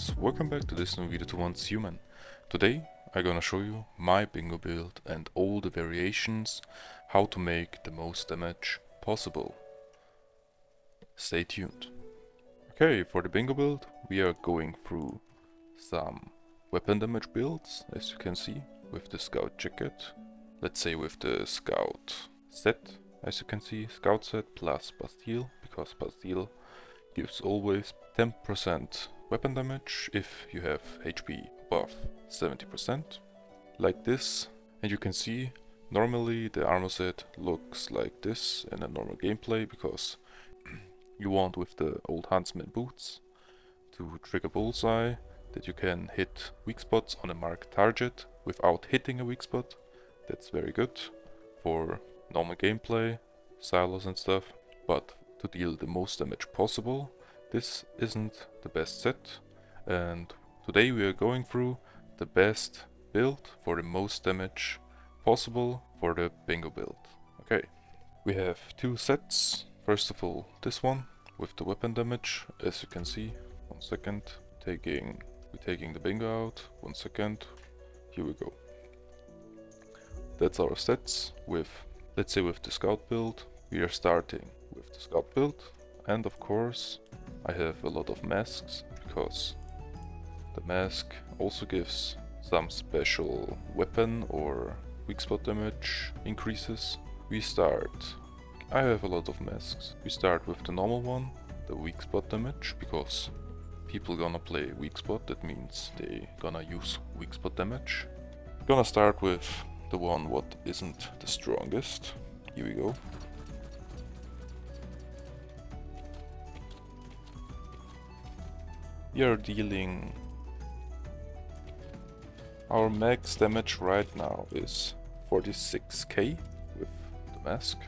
guys, welcome back to this new video to Once Human. Today I'm gonna show you my bingo build and all the variations, how to make the most damage possible. Stay tuned. Okay, for the bingo build we are going through some weapon damage builds, as you can see, with the scout jacket. Let's say with the scout set, as you can see, scout set plus Bastille, because Bastille gives always 10% weapon damage if you have HP above 70%, like this. And you can see normally the armor set looks like this in a normal gameplay, because you want with the old huntsman boots to trigger bullseye, that you can hit weak spots on a marked target without hitting a weak spot. That's very good for normal gameplay, silos and stuff, but to deal the most damage possible, this isn't the best set, and today we are going through the best build for the most damage possible for the bingo build. Okay, we have two sets. First of all, this one with the weapon damage, as you can see. 1 second, we're taking the bingo out. 1 second, here we go. That's our sets with, let's say with the scout build. We are starting with the scout build, and of course I have a lot of masks, because the mask also gives some special weapon or weak spot damage increases. I have a lot of masks. We start with the normal one, the weak spot damage, because people gonna play weak spot, that means they gonna use weak spot damage. Gonna start with the one what isn't the strongest. Here we go. We are dealing, our max damage right now is 46k with the mask.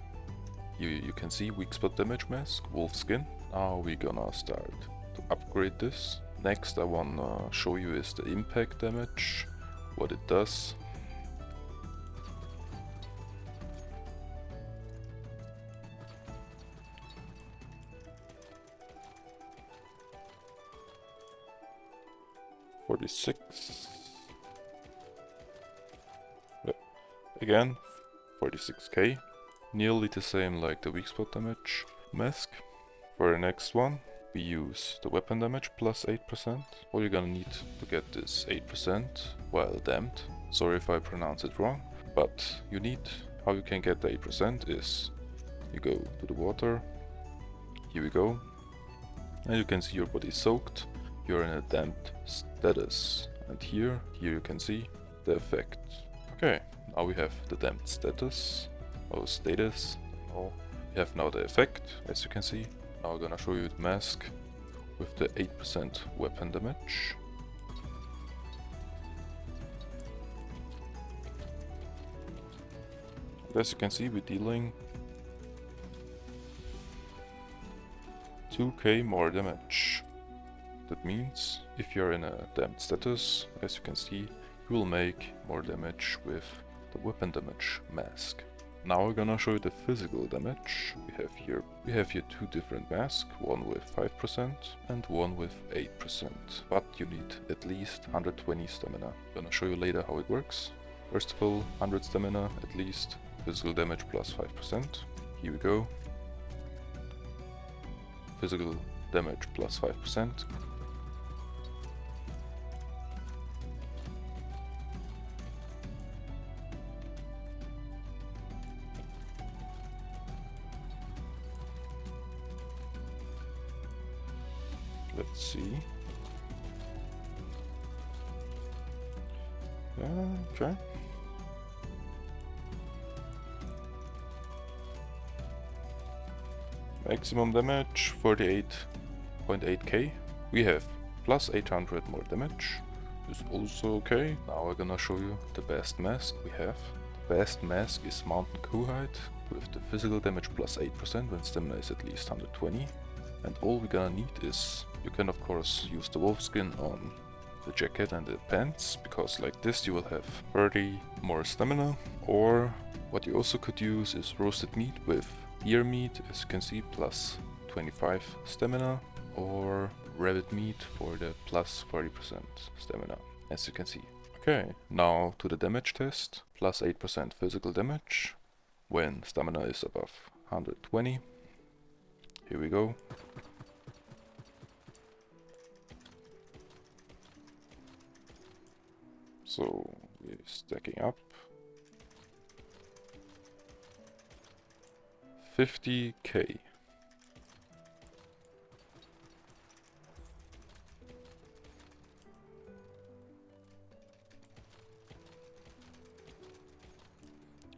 You can see weak spot damage mask, wolf skin. Now we're gonna start to upgrade this. Next I wanna show you is the impact damage, what it does. Again, 46k, nearly the same like the weak spot damage mask. For the next one, we use the weapon damage plus 8%. All you're gonna need to get this 8% while damped. Sorry if I pronounce it wrong, but how you can get the 8% is you go to the water. Here we go, and you can see your body soaked. You're in a damped status, and here you can see the effect. Okay, now we have the damped status, or status. Now we have now the effect, as you can see. Now I'm gonna show you the mask with the 8% weapon damage. And as you can see, we're dealing 2k more damage. That means if you're in a damped status, as you can see, you will make more damage with the weapon damage mask. Now we're gonna show you the physical damage. We have here two different masks, one with 5% and one with 8%. But you need at least 120 stamina. I'm gonna show you later how it works. First of all, 100 stamina at least, physical damage plus 5%. Here we go. Physical damage plus 5%. Let's see. Okay. Maximum damage 48.8k. We have plus 800 more damage. Is also okay. Now we're gonna show you the best mask we have. The best mask is Mountain Kuhite with the physical damage plus 8% when stamina is at least 120. And all we're gonna need is, you can of course use the wolf skin on the jacket and the pants, because like this you will have 30 more stamina. Or what you also could use is roasted meat with ear meat, as you can see, plus 25 stamina. Or rabbit meat for the plus 40% stamina, as you can see. Okay, now to the damage test. Plus 8% physical damage when stamina is above 120. Here we go. So we're stacking up. 50k.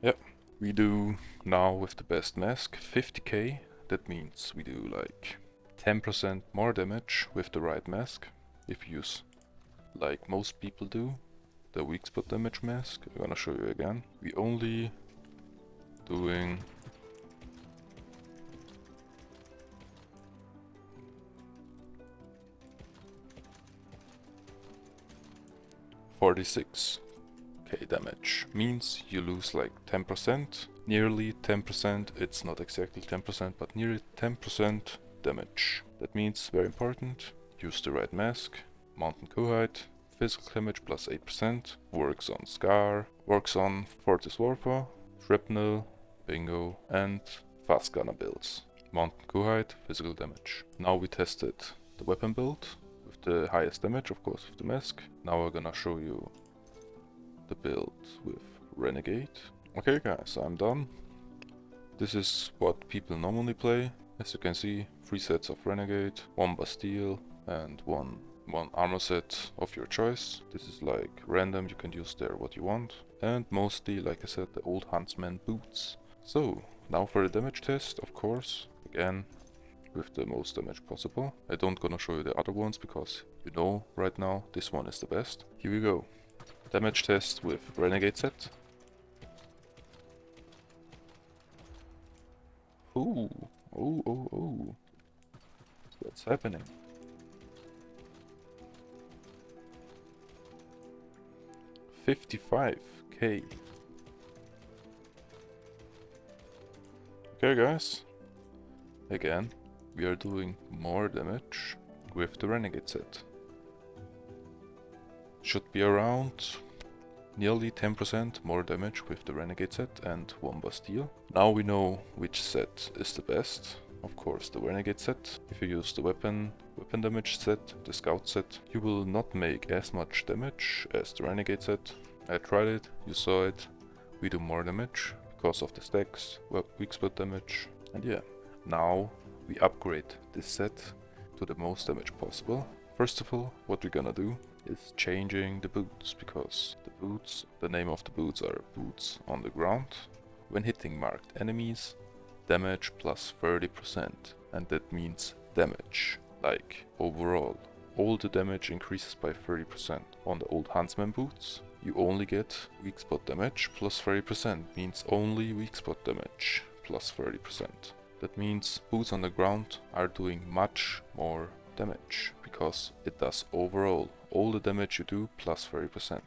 Yep, we do now with the best mask 50k. That means we do like 10% more damage with the right mask. If you use, like most people do, the Weakspot Dmg mask. I'm gonna show you again. We only doing 46k damage. Means you lose like 10%, nearly 10%. It's not exactly 10%, but nearly 10% damage. That means, very important, use the right mask. Mountain Kohite, physical damage plus 8%, works on Scar, works on Fortis Warfare, Shrapnel, Bingo, and Fast Gunner builds. Mountain Kohite, physical damage. Now we tested the weapon build with the highest damage, of course, with the mask. Now we're gonna show you the build with Renegade. Okay guys, I'm done. This is what people normally play. As you can see, 3 sets of Renegade, 1 Bastille, and one armor set of your choice. This is like random, you can use there what you want. And mostly, like I said, the old Huntsman boots. So, now for the damage test, of course, again, with the most damage possible. I don't gonna show you the other ones, because you know right now, this one is the best. Here we go. Damage test with Renegade set. Ooh, oh. What's happening? $55k. Okay guys, again we are doing more damage with the Renegade set. Should be around nearly 10% more damage with the Renegade set and 1 Bastille. Now we know which set is the best. Of course, the Renegade set. If you use the weapon damage set, the Scout set, you will not make as much damage as the Renegade set. I tried it, you saw it. We do more damage because of the stacks, weak spot damage. And yeah, now we upgrade this set to the most damage possible. First of all, what we're gonna do is changing the boots, because the name of the boots are boots on the ground. When hitting marked enemies, damage plus 30%, and that means damage, like overall. All the damage increases by 30%. On the old Huntsman boots, you only get weak spot damage plus 30%, means only weak spot damage plus 30%. That means boots on the ground are doing much more damage, because it does overall all the damage you do plus 30%.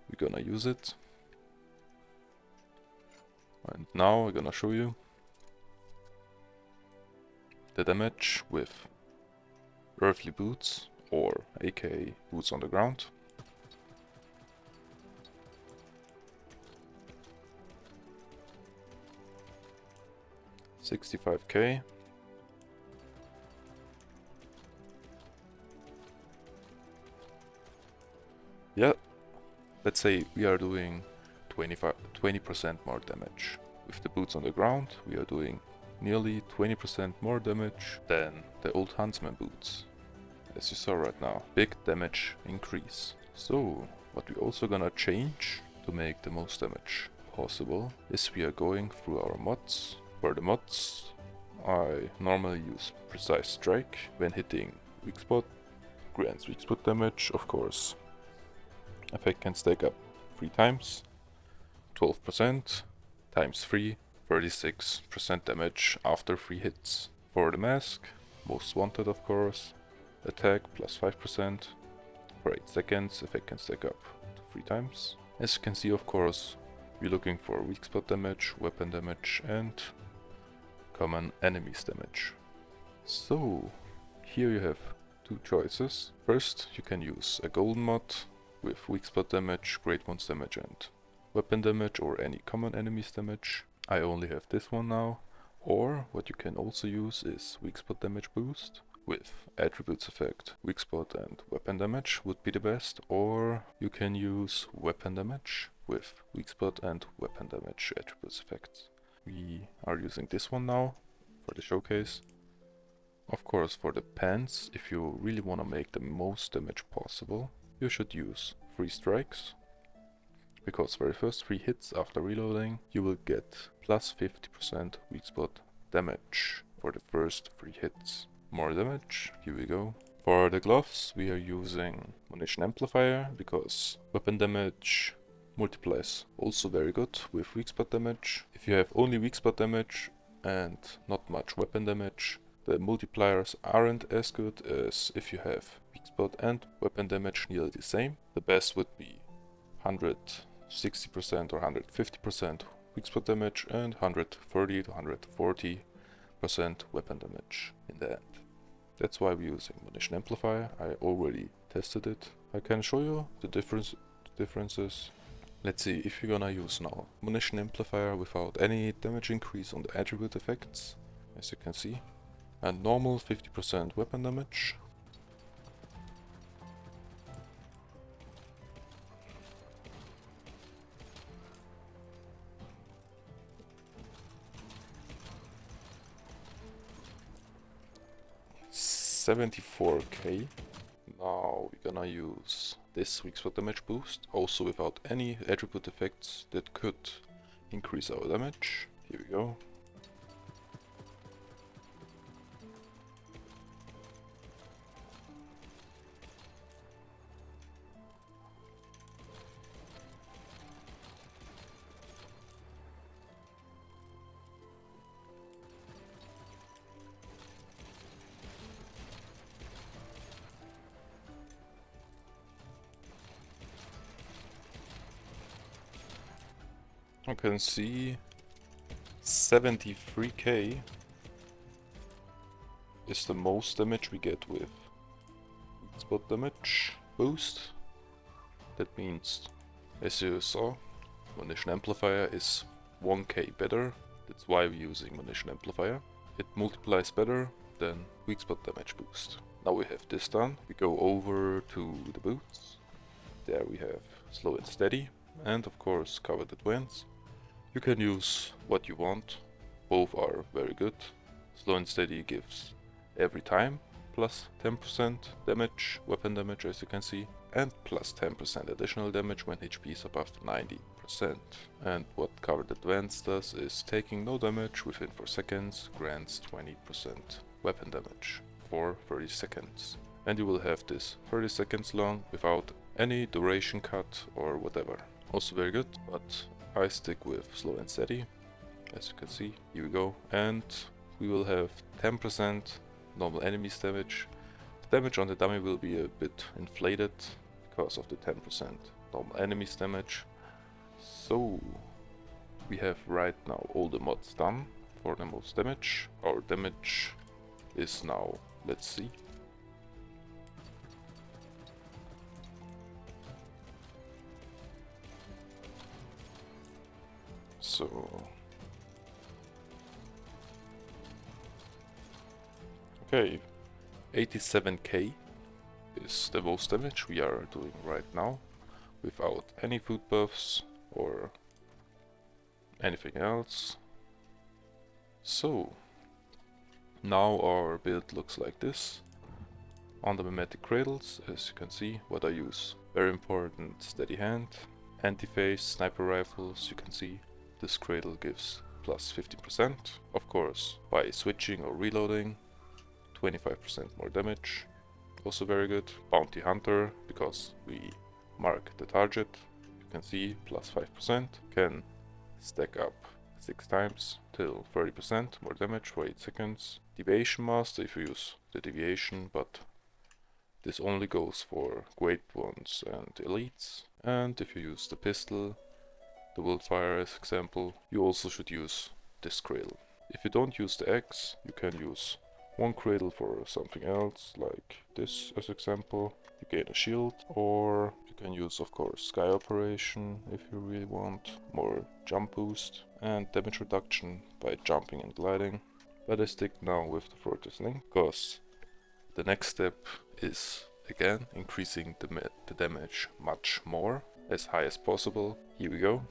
We're gonna use it. And now I'm gonna show you the damage with earthly boots, or aka boots on the ground. $65k. Yeah, let's say we are doing 20% more damage. With the boots on the ground, we are doing nearly 20% more damage than the old Huntsman boots. As you saw right now, big damage increase. So, what we also gonna change to make the most damage possible is we are going through our mods. For the mods, I normally use Precise Strike when hitting weak spot, grants weak spot damage, of course. Effect can stack up 3 times, 12% times 3, 36% damage after 3 hits. For the mask, most wanted of course, attack plus 5%, for 8 seconds, effect can stack up to 3 times. As you can see, of course, we're looking for weak spot damage, weapon damage, and common enemies damage. So, here you have two choices. First, you can use a golden mod with weak spot damage, great ones damage and weapon damage or any common enemies damage. I only have this one now. Or what you can also use is weak spot damage boost with attributes effect. Weak spot and weapon damage would be the best, or you can use weapon damage with weak spot and weapon damage attributes effects. We are using this one now for the showcase. Of course, for the pants, if you really want to make the most damage possible, you should use 3 strikes, because for the first 3 hits after reloading, you will get plus 50% weak spot damage for the first 3 hits. More damage, here we go. For the gloves, we are using munition amplifier, because weapon damage multiplies also very good with weak spot damage. If you have only weak spot damage and not much weapon damage, the multipliers aren't as good as if you have weak spot and weapon damage nearly the same. The best would be 160% or 150% weak spot damage and 130 to 140% weapon damage in the end. That's why we're using munition amplifier. I already tested it. I can show you the differences. Let's see if you're gonna use now munition amplifier without any damage increase on the attribute effects, as you can see, and normal 50% weapon damage. $74k. Now we're gonna use this weak spot damage boost, also without any attribute effects that could increase our damage. Here we go. You can see 73k is the most damage we get with weak spot damage boost. That means, as you saw, munition amplifier is 1k better. That's why we're using munition amplifier. It multiplies better than weak spot damage boost. Now we have this done. We go over to the boots. There we have slow and steady, and of course covered advance. You can use what you want, both are very good. Slow and steady gives every time plus 10% damage, weapon damage as you can see, and plus 10% additional damage when HP is above 90%. And what covered advance does is taking no damage within 4 seconds grants 20% weapon damage for 30 seconds. And you will have this 30 seconds long without any duration cut or whatever. Also very good, but I stick with slow and steady, as you can see. Here we go, and we will have 10% normal enemies damage. The damage on the dummy will be a bit inflated because of the 10% normal enemies damage. So we have right now all the mods done for the most damage. Our damage is now, let's see. So, okay, 87k is the most damage we are doing right now, without any food buffs or anything else. So, now our build looks like this. On the mimetic cradles, as you can see, what I use, very important, steady hand, anti-phase, sniper rifles, you can see. This cradle gives plus 15%. Of course, by switching or reloading, 25% more damage. Also very good. Bounty Hunter, because we mark the target. You can see plus 5%. Can stack up 6 times till 30% more damage for 8 seconds. Deviation Master if you use the deviation, but this only goes for great ones and elites. And if you use the pistol, the Wildfire as example, you also should use this cradle. If you don't use the axe, you can use one cradle for something else, like this as example. You gain a shield, or you can use of course sky operation if you really want more jump boost and damage reduction by jumping and gliding. But I stick now with the Fortress Link because the next step is again increasing the damage much more, as high as possible. Here we go.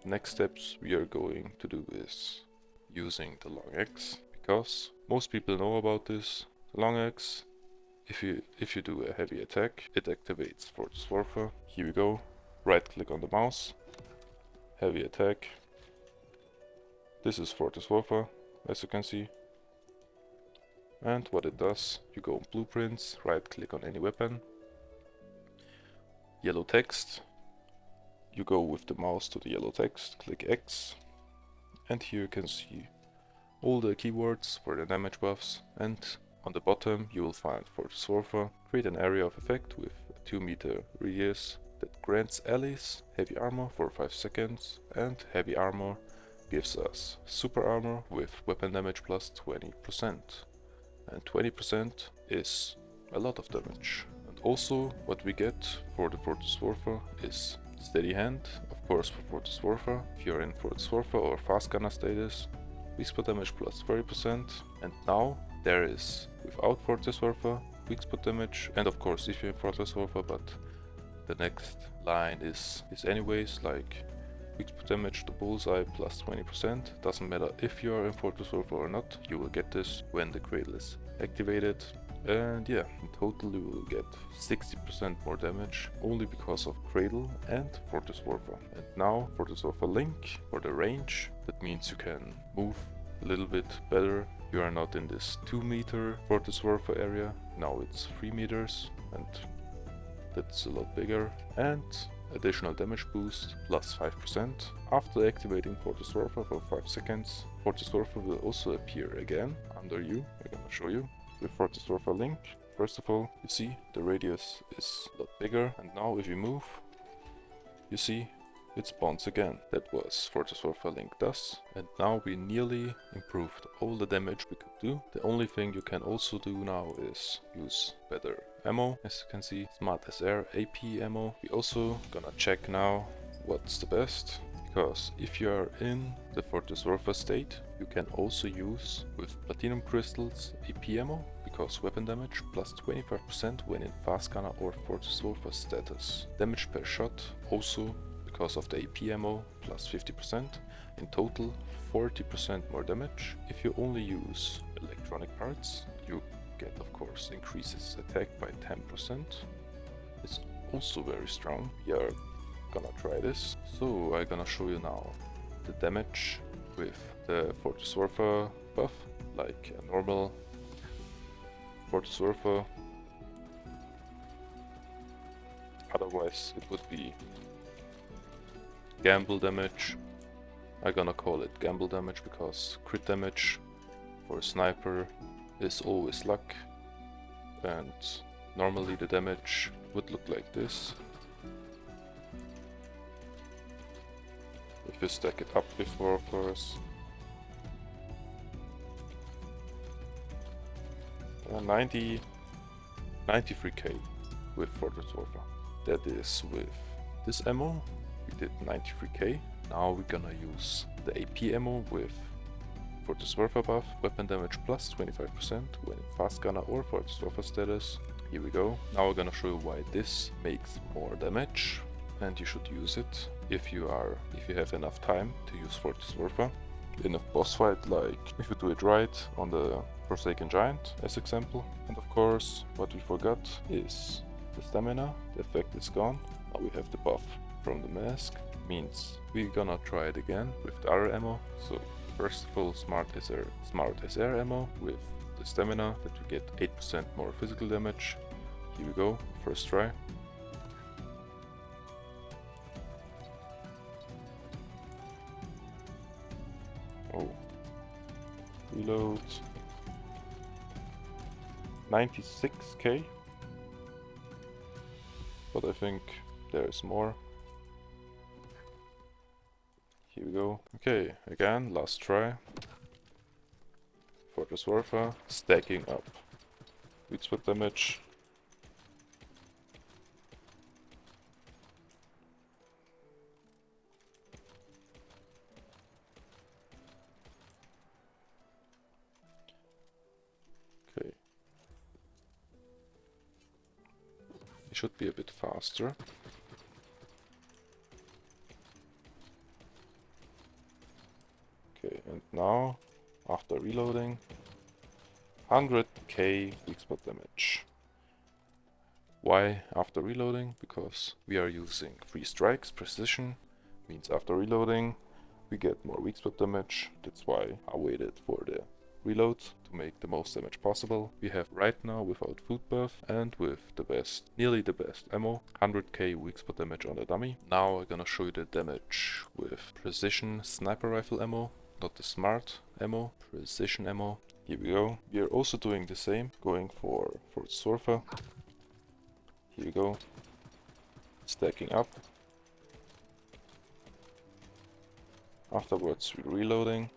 Next steps we are going to do is using the long axe, because most people know about this. The long axe, if you do a heavy attack, it activates Fortress Warfare. Here we go. Right click on the mouse, heavy attack. This is Fortress Warfare, as you can see. And what it does, you go on blueprints, right click on any weapon, yellow text, you go with the mouse to the yellow text, click X, and here you can see all the keywords for the damage buffs, and on the bottom you will find Fortress Warfare. Create an area of effect with a 2-meter radius that grants allies heavy armor for 5 seconds, and heavy armor gives us super armor with weapon damage plus 20%. And 20% is a lot of damage. And also what we get for the Fortress Warfare is steady hand, of course for Fortress Warfare. If you're in Fortress Warfare or fast gunner status, Weakspot damage plus 30%. And now there is, without Fortress Warfare, Weakspot damage, and of course if you're in Fortress Warfare, but the next line is anyways like Weakspot damage to bullseye plus 20%. Doesn't matter if you are in Fortress Warfare or not, you will get this when the Cradle is activated. And yeah, in total you will get 60% more damage only because of Cradle and Fortress Warfare. And now Fortress Warfare Link for the range. That means you can move a little bit better. You are not in this 2-meter Fortress Warfare area. Now it's 3 meters, and that's a lot bigger. And additional damage boost plus 5%. After activating Fortress Warfare for 5 seconds, Fortress Warfare will also appear again under you. I'm gonna show you with Fortress Warfare Link. First of all, you see the radius is a lot bigger, and now if you move, you see it spawns again. That was Fortress Warfare Link does, and now we nearly improved all the damage we could do. The only thing you can also do now is use better ammo. As you can see, Smart SR AP ammo. We also gonna check now what's the best, because if you are in the Fortress Warfare state, you can also use with Platinum Crystals AP ammo, because weapon damage plus 25% when in Fast Gunner or Fortress Warfare status. Damage per shot also because of the AP ammo plus 50%. In total 40% more damage. If you only use electronic parts, you get of course increases attack by 10%. It's also very strong. We are gonna try this. So I'm gonna show you now the damage with the Fortress Warfare buff, like a normal Fortress Warfare. Otherwise it would be gamble damage. I'm gonna call it gamble damage because crit damage for a sniper is always luck, and normally the damage would look like this. If you stack it up before, of course. 93k with Fortress Warfare. That is with this ammo. We did 93k. Now we're gonna use the AP ammo with Fortress Warfare buff, weapon damage plus 25% when in Fast Gunner or Fortress Warfare status. Here we go. Now we're gonna show you why this makes more damage, and you should use it if you have enough time to use Fortress Warfare in a boss fight, like if you do it right on the Forsaken Giant as example. And of course what we forgot is the stamina. The effect is gone. Now we have the buff from the mask. Means we're gonna try it again with the other ammo. So first of all, Smart SR ammo with the stamina that we get 8% more physical damage. Here we go, first try. Oh, reload. 96k, but I think there's more. Here we go. Okay, again, last try. Fortress Warfare, stacking up. Weakspot damage. Okay. It should be a bit faster. Okay, and now, after reloading, 100k Weakspot damage. Why after reloading? Because we are using 3 strikes, precision, means after reloading we get more Weakspot damage. That's why I waited for the reload to make the most damage possible. We have right now, without food buff and with the best, nearly the best ammo, 100k Weakspot damage on the dummy. Now I'm gonna show you the damage with precision sniper rifle ammo, not the smart ammo, precision ammo. Here we go. We are also doing the same, going for Surfer. Here we go. Stacking up. Afterwards we're reloading.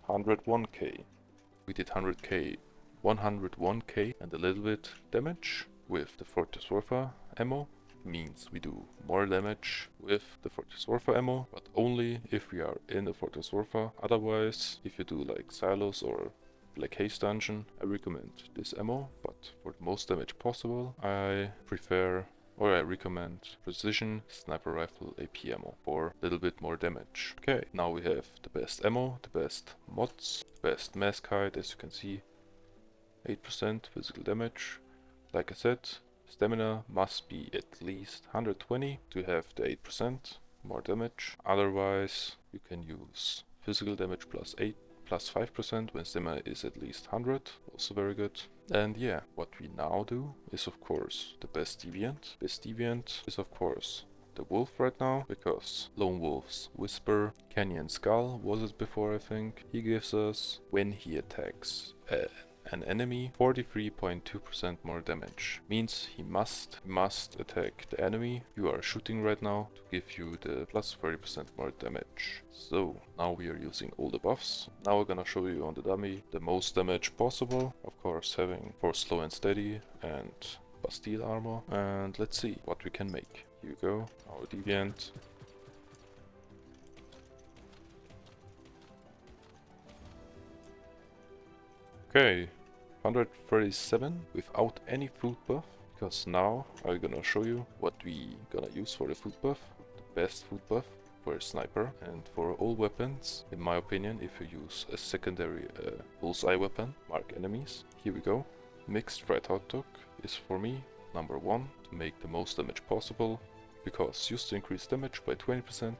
$101k. We did 100k, 101k and a little bit damage with the Fortress Warfare ammo. Means we do more damage with the Fortress Warfare ammo, but only if we are in the Fortress Warfare. Otherwise, if you do like Silos or Black Haze Dungeon, I recommend this ammo, but for the most damage possible, I recommend Precision Sniper Rifle AP ammo for a little bit more damage. Okay, now we have the best ammo, the best mods, the best mask height, as you can see, 8% physical damage. Like I said, stamina must be at least 120 to have the 8% more damage. Otherwise, you can use physical damage plus 5% when stamina is at least 100, also very good. And yeah, what we now do is of course the best deviant. Best deviant is of course the wolf right now, because Lone Wolf's Whisper, Canyon Skull was it before I think. He gives us, when he attacks an enemy, 43.2% more damage. Means he must attack the enemy you are shooting right now to give you the plus 30% more damage. So now we are using all the buffs. Now we're gonna show you on the dummy the most damage possible. Of course having for slow and steady and Bastille armor. And let's see what we can make. Here we go, our deviant. Okay, 137 without any food buff, because now I'm gonna show you what we gonna use for the food buff. The best food buff for a sniper and for all weapons, in my opinion, if you use a secondary bullseye weapon, mark enemies. Here we go. Mixed fried hot dog is for me number 1 to make the most damage possible, because used to increase damage by 20%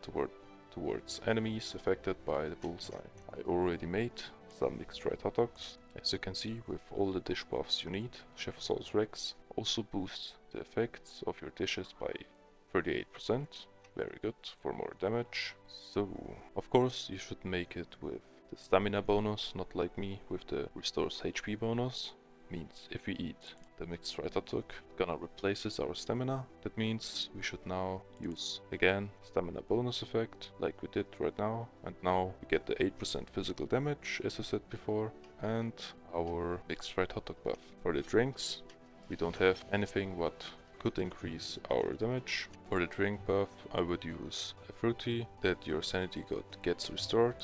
towards enemies affected by the bullseye. I already made some mixed fried hot dogs. As you can see, with all the dish buffs you need, Chef Rex also boosts the effects of your dishes by 38%. Very good for more damage. So, of course, you should make it with the stamina bonus, not like me with the restores HP bonus. Means if we eat the mixed fried hot dog, gonna replaces our stamina. That means we should now use again stamina bonus effect like we did right now, and now we get the 8% physical damage as I said before, and our mixed fried hot dog buff. For the drinks, we don't have anything what could increase our damage. For the drink buff, I would use a fruity that your sanity gets restored,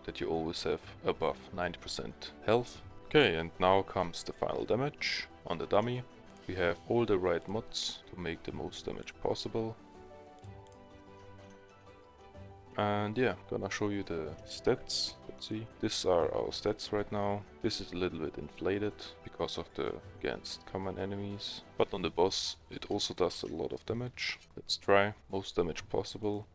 that you always have above 90% health. Okay, and now comes the final damage. On the dummy, we have all the right mods to make the most damage possible. And yeah, gonna show you the stats. Let's see. These are our stats right now. This is a little bit inflated because of the against common enemies. But on the boss, it also does a lot of damage. Let's try most damage possible.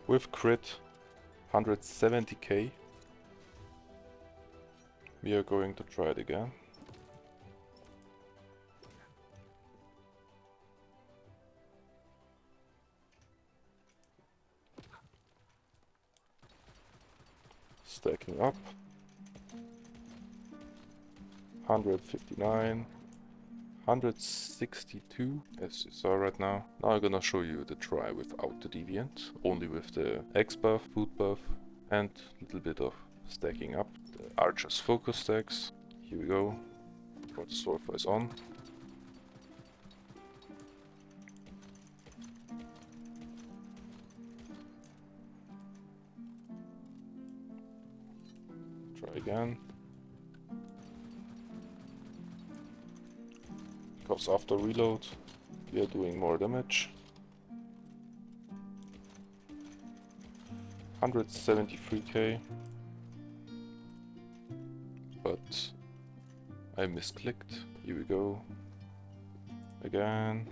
With crit 170k. We are going to try it again. stacking up. 159, 162 as you saw right now. Now I'm gonna show you the try without the deviant, only with the X buff, food buff and a little bit of stacking up. The Archer's focus stacks. Here we go. For the Swordfire is on. Try again. Because after reload we are doing more damage. 173k. But I misclicked. Here we go. Again.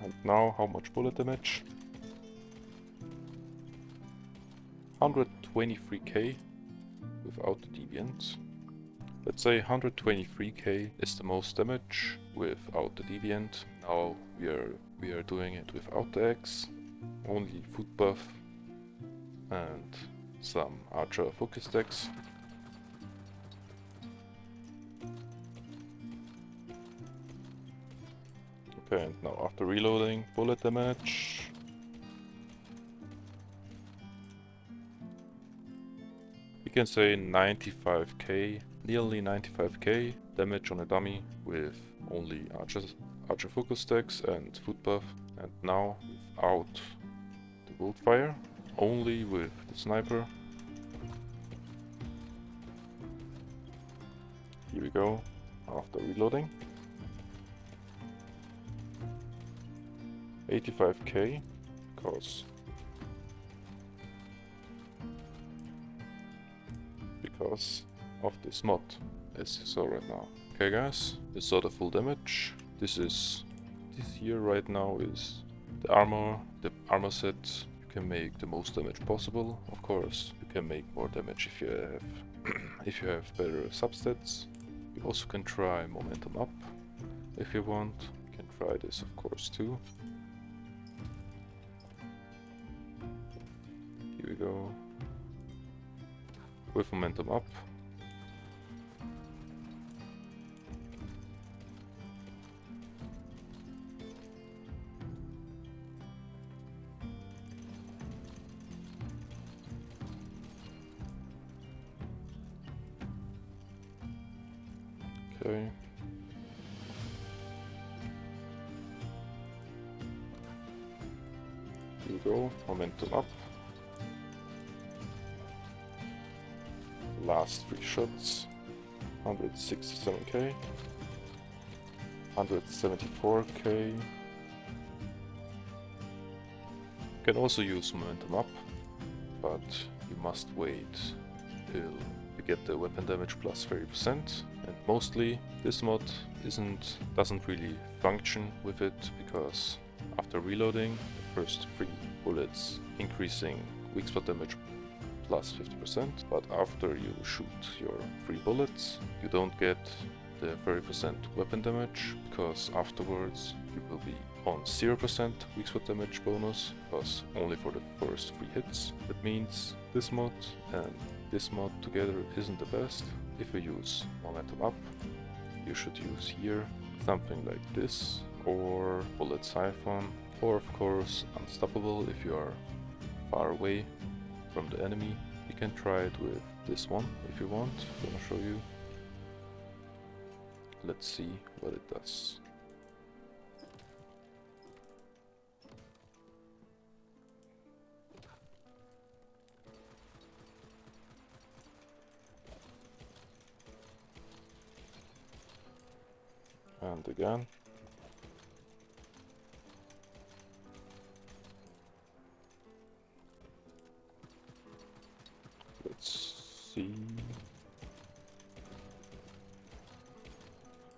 And now how much bullet damage? 123k without the deviant. Let's say 123k is the most damage without the deviant. Now we are doing it without the X, only food buff and some Archer focus stacks. Okay, and now after reloading, bullet damage. We can say 95k, nearly 95k damage on a dummy with only Archer focus stacks and food buff. And now without the Wildfire, only with the sniper. Here we go, after reloading. 85k, because of this mod, as you saw right now. Okay guys, you saw the full damage. This here right now is the armor set. You can make the most damage possible. Of course, you can make more damage if you have if you have better substats. You also can try momentum up if you want. You can try this of course too. Here we go. With momentum up. Okay. Here we go, momentum up. Last 3 shots. 167k. 174k. You can also use momentum up, but you must wait till you get the weapon damage plus 30%. And mostly this mod doesn't really function with it, because after reloading the first 3 bullets increasing weak spot damage plus 50%, but after you shoot your 3 bullets you don't get the 30% weapon damage, because afterwards you will be on 0% weak spot damage bonus, because only for the first 3 hits. That means this mod and this mod together isn't the best. If you use momentum up, you should use here something like this, or bullet siphon, or of course unstoppable if you are far away from the enemy. You can try it with this one if you want. I'm gonna show you. Let's see what it does. And again. Let's see.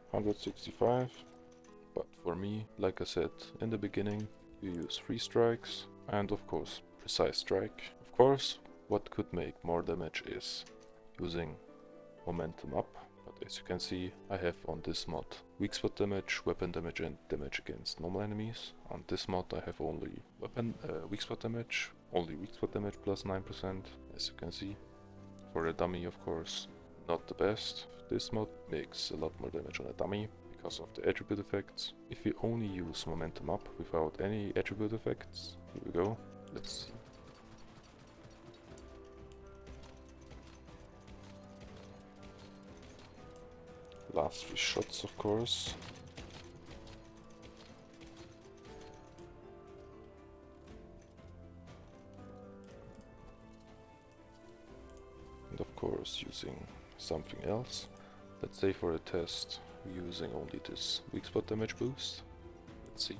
165. But for me, like I said in the beginning, you use 3 strikes and of course precise strike. Of course, what could make more damage is using momentum up, but But as you can see, I have on this mod weak-spot damage, weapon damage and damage against normal enemies. On this mod I have only weak-spot damage, plus 9%, as you can see. For a dummy, of course, not the best. This mod makes a lot more damage on a dummy because of the attribute effects. If we only use momentum up without any attribute effects, here we go, let's see. Last 3 shots, of course. And of course using something else. Let's say for a test we're using only this weak spot damage boost. Let's see.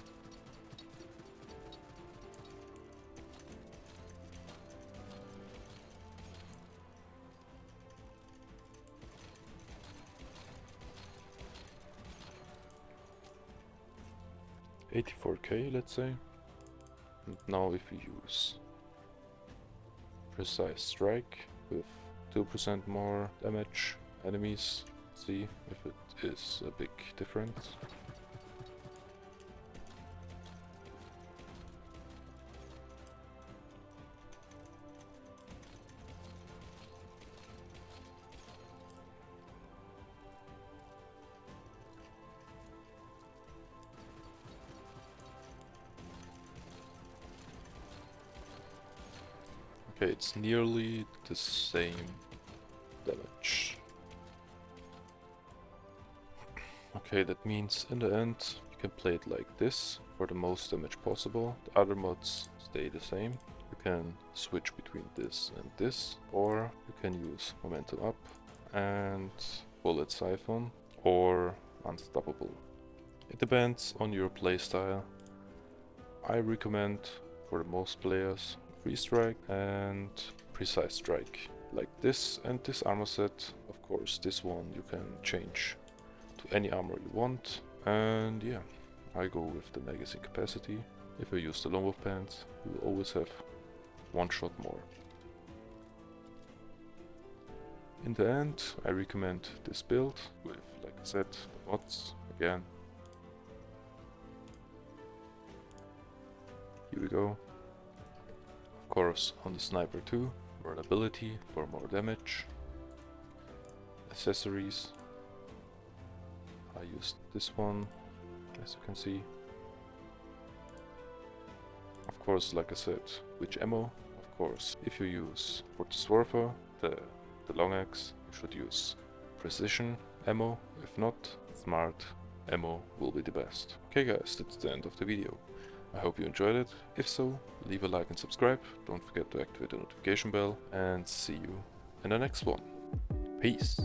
$84k, let's say. And now if we use precise strike with 2% more damage enemies, see if it is a big difference. Okay, it's nearly the same damage. Okay, that means in the end you can play it like this for the most damage possible. The other mods stay the same. You can switch between this and this, or you can use momentum up and bullet siphon or unstoppable. It depends on your playstyle. I recommend for the most players free strike and precise strike, like this and this armor set. Of course, this one you can change to any armor you want, and yeah, I go with the magazine capacity. If you use the lone wolf pants, you will always have one shot more. In the end, I recommend this build with, like I said, the mods again. Here we go. Of course, on the sniper too, vulnerability for more damage. Accessories, I used this one, as you can see. Of course, like I said, which ammo? Of course, if you use for the Swarfer, the long axe, you should use precision ammo. If not, smart ammo will be the best. Okay guys, that's the end of the video. I hope you enjoyed it. If so, leave a like and subscribe. Don't forget to activate the notification bell, and see you in the next one. Peace.